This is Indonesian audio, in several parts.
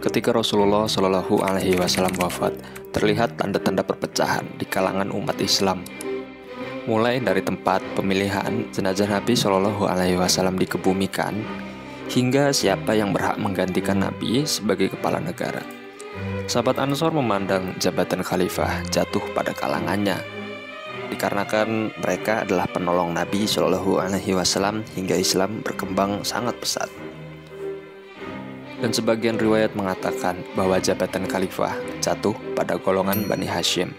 Ketika Rasulullah Shallallahu Alaihi Wasallam wafat, terlihat tanda-tanda perpecahan di kalangan umat Islam. Mulai dari tempat pemilihan jenazah Nabi Shallallahu Alaihi Wasallam dikebumikan, hingga siapa yang berhak menggantikan Nabi sebagai kepala negara. Sahabat Ansor memandang jabatan khalifah jatuh pada kalangannya, dikarenakan mereka adalah penolong Nabi Shallallahu Alaihi Wasallam hingga Islam berkembang sangat pesat. Dan sebagian riwayat mengatakan bahwa jabatan khalifah jatuh pada golongan Bani Hashim.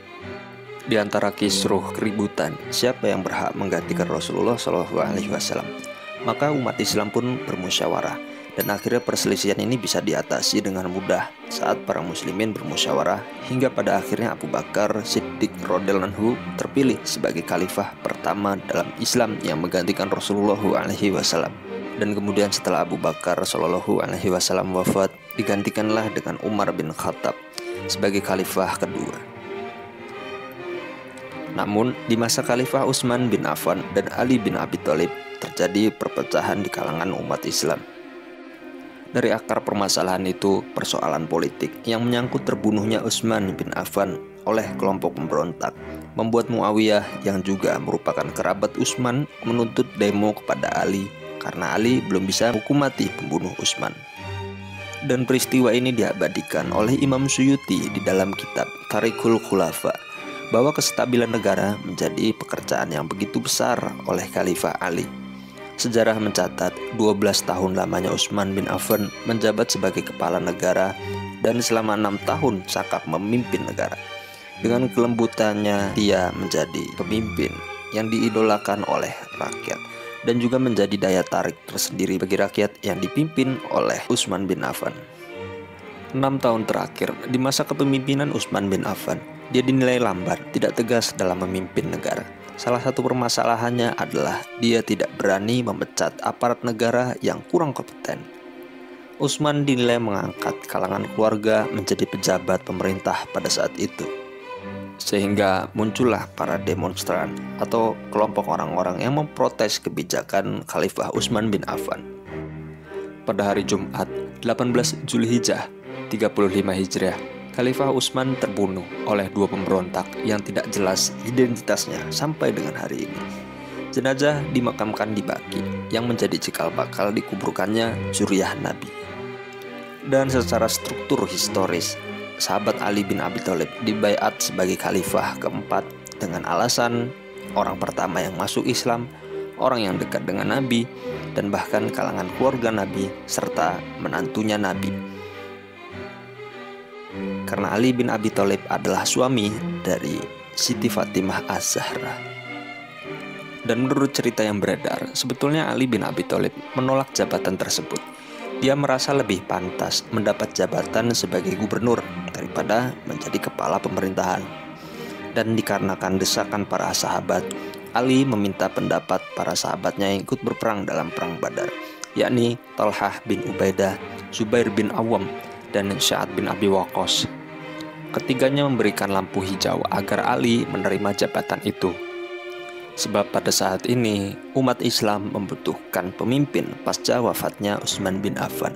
Di antara kisruh keributan siapa yang berhak menggantikan Rasulullah Shallallahu Alaihi Wasallam, maka umat Islam pun bermusyawarah, dan akhirnya perselisihan ini bisa diatasi dengan mudah saat para muslimin bermusyawarah hingga pada akhirnya Abu Bakar Siddiq radhiyallahu anhu terpilih sebagai khalifah pertama dalam Islam yang menggantikan Rasulullah Alaihi Wasallam. Dan kemudian setelah Abu Bakar Shallallahu Alaihi Wasallam wafat, digantikanlah dengan Umar bin Khattab sebagai khalifah kedua. Namun di masa Khalifah Utsman bin Affan dan Ali bin Abi Thalib terjadi perpecahan di kalangan umat Islam. Dari akar permasalahan itu, persoalan politik yang menyangkut terbunuhnya Utsman bin Affan oleh kelompok pemberontak membuat Muawiyah yang juga merupakan kerabat Utsman menuntut demo kepada Ali karena Ali belum bisa hukum mati pembunuh Utsman. Dan peristiwa ini diabadikan oleh Imam Suyuti di dalam kitab Tarikhul Khulafa, bahwa kestabilan negara menjadi pekerjaan yang begitu besar oleh Khalifah Ali. Sejarah mencatat 12 tahun lamanya Utsman bin Affan menjabat sebagai kepala negara, dan selama 6 tahun Sakap memimpin negara. Dengan kelembutannya dia menjadi pemimpin yang diidolakan oleh rakyat, dan juga menjadi daya tarik tersendiri bagi rakyat yang dipimpin oleh Utsman bin Affan. 6 tahun terakhir di masa kepemimpinan Utsman bin Affan, dia dinilai lamban, tidak tegas dalam memimpin negara. Salah satu permasalahannya adalah dia tidak berani memecat aparat negara yang kurang kompeten. Utsman dinilai mengangkat kalangan keluarga menjadi pejabat pemerintah pada saat itu, sehingga muncullah para demonstran atau kelompok orang-orang yang memprotes kebijakan Khalifah Utsman bin Affan. Pada hari Jumat 18 Zulhijjah 35 Hijriah, Khalifah Utsman terbunuh oleh dua pemberontak yang tidak jelas identitasnya sampai dengan hari ini. Jenazah dimakamkan di Baqi yang menjadi cikal bakal dikuburkannya zuriyah Nabi. Dan secara struktur historis, sahabat Ali bin Abi Thalib dibaiat sebagai khalifah keempat dengan alasan orang pertama yang masuk Islam, orang yang dekat dengan Nabi, dan bahkan kalangan keluarga Nabi serta menantunya Nabi. Karena Ali bin Abi Thalib adalah suami dari Siti Fatimah Az-Zahra. Dan menurut cerita yang beredar, sebetulnya Ali bin Abi Thalib menolak jabatan tersebut. Dia merasa lebih pantas mendapat jabatan sebagai gubernur daripada menjadi kepala pemerintahan. Dan dikarenakan desakan para sahabat, Ali meminta pendapat para sahabatnya yang ikut berperang dalam perang Badar, yakni Talhah bin Ubaidah, Zubair bin Awam, dan Sa'ad bin Abi Waqqas. Ketiganya memberikan lampu hijau agar Ali menerima jabatan itu. Sebab pada saat ini umat Islam membutuhkan pemimpin pasca wafatnya Utsman bin Affan.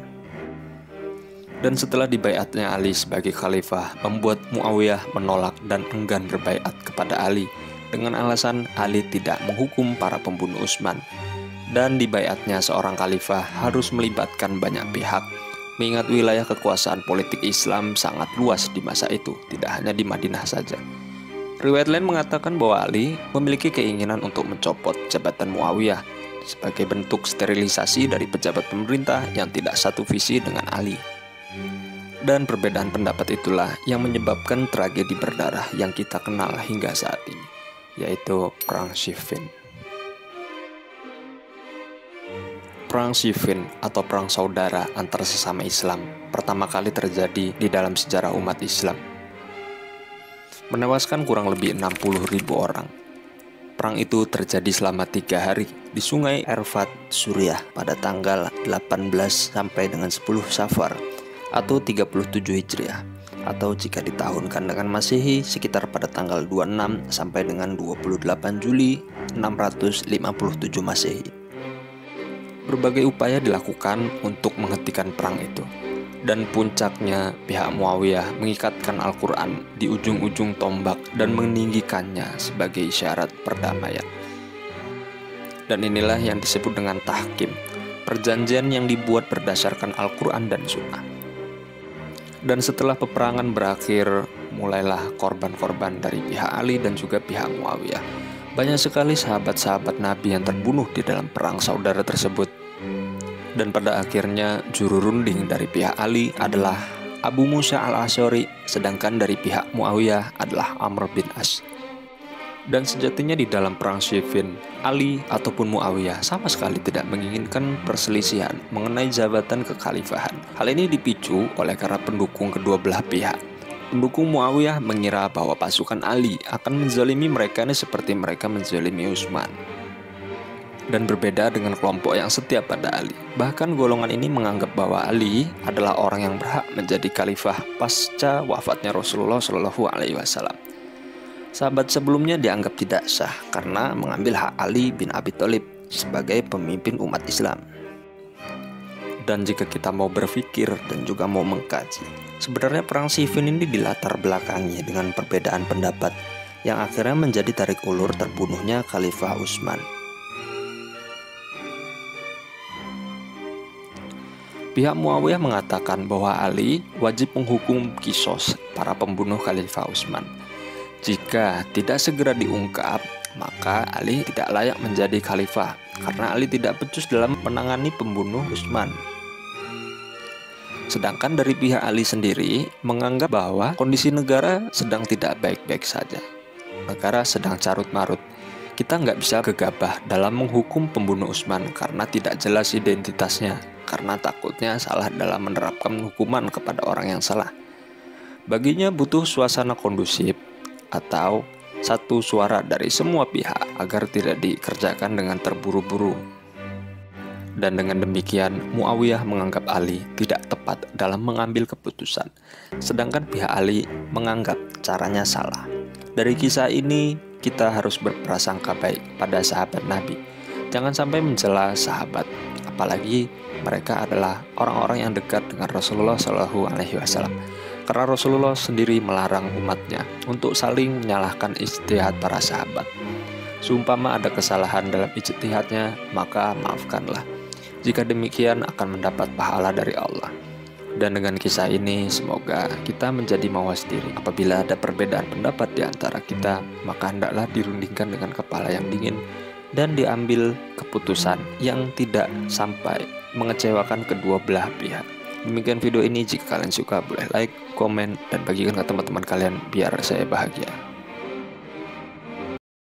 Dan setelah dibaiatnya Ali sebagai khalifah, membuat Muawiyah menolak dan enggan berbaiat kepada Ali dengan alasan Ali tidak menghukum para pembunuh Utsman. Dan dibaiatnya seorang khalifah harus melibatkan banyak pihak, mengingat wilayah kekuasaan politik Islam sangat luas di masa itu, tidak hanya di Madinah saja. Riwayat lain mengatakan bahwa Ali memiliki keinginan untuk mencopot jabatan Muawiyah sebagai bentuk sterilisasi dari pejabat pemerintah yang tidak satu visi dengan Ali. Dan perbedaan pendapat itulah yang menyebabkan tragedi berdarah yang kita kenal hingga saat ini, yaitu Perang Siffin. Perang Siffin atau Perang Saudara antar sesama Islam pertama kali terjadi di dalam sejarah umat Islam, menewaskan kurang lebih 60.000 orang. Perang itu terjadi selama 3 hari di Sungai Arfat, Suriah pada tanggal 18 sampai dengan 10 Safar atau 37 Hijriah, atau jika ditahunkan dengan Masehi sekitar pada tanggal 26 sampai dengan 28 Juli 657 Masehi. Berbagai upaya dilakukan untuk menghentikan perang itu. Dan puncaknya pihak Muawiyah mengikatkan Al-Quran di ujung-ujung tombak dan meninggikannya sebagai isyarat perdamaian. Dan inilah yang disebut dengan tahkim, perjanjian yang dibuat berdasarkan Al-Quran dan Sunnah. Dan setelah peperangan berakhir, mulailah korban-korban dari pihak Ali dan juga pihak Muawiyah. Banyak sekali sahabat-sahabat Nabi yang terbunuh di dalam perang saudara tersebut. Dan pada akhirnya juru runding dari pihak Ali adalah Abu Musa al-Asy'ari, sedangkan dari pihak Muawiyah adalah Amr bin As. Dan sejatinya di dalam perang Siffin, Ali ataupun Muawiyah sama sekali tidak menginginkan perselisihan mengenai jabatan kekhalifahan. Hal ini dipicu oleh para pendukung kedua belah pihak. Pendukung Muawiyah mengira bahwa pasukan Ali akan menzalimi mereka ini seperti mereka menzalimi Utsman. Dan berbeda dengan kelompok yang setia pada Ali. Bahkan golongan ini menganggap bahwa Ali adalah orang yang berhak menjadi khalifah pasca wafatnya Rasulullah Shallallahu Alaihi Wasallam. Sahabat sebelumnya dianggap tidak sah karena mengambil hak Ali bin Abi Thalib sebagai pemimpin umat Islam. Dan jika kita mau berpikir dan juga mau mengkaji, sebenarnya perang Siffin ini dilatar belakangi dengan perbedaan pendapat yang akhirnya menjadi tarik ulur terbunuhnya Khalifah Utsman. Pihak Muawiyah mengatakan bahwa Ali wajib menghukum kisos para pembunuh Khalifah Utsman. Jika tidak segera diungkap, maka Ali tidak layak menjadi khalifah karena Ali tidak becus dalam menangani pembunuh Utsman. Sedangkan dari pihak Ali sendiri menganggap bahwa kondisi negara sedang tidak baik-baik saja. Negara sedang carut-marut. Kita nggak bisa gegabah dalam menghukum pembunuh Utsman karena tidak jelas identitasnya, karena takutnya salah dalam menerapkan hukuman kepada orang yang salah. Baginya butuh suasana kondusif atau satu suara dari semua pihak agar tidak dikerjakan dengan terburu-buru. Dan dengan demikian Muawiyah menganggap Ali tidak tepat dalam mengambil keputusan, sedangkan pihak Ali menganggap caranya salah. Dari kisah ini kita harus berprasangka baik pada sahabat Nabi. Jangan sampai mencela sahabat, apalagi mereka adalah orang-orang yang dekat dengan Rasulullah Shallallahu Alaihi Wasallam. Karena Rasulullah sendiri melarang umatnya untuk saling menyalahkan ijtihad para sahabat. Seumpama ada kesalahan dalam ijtihadnya, maka maafkanlah. Jika demikian akan mendapat pahala dari Allah. Dan dengan kisah ini semoga kita menjadi mawas diri. Apabila ada perbedaan pendapat di antara kita, maka hendaklah dirundingkan dengan kepala yang dingin dan diambil keputusan yang tidak sampai mengecewakan kedua belah pihak. Demikian video ini, jika kalian suka boleh like, komen, dan bagikan ke teman-teman kalian biar saya bahagia.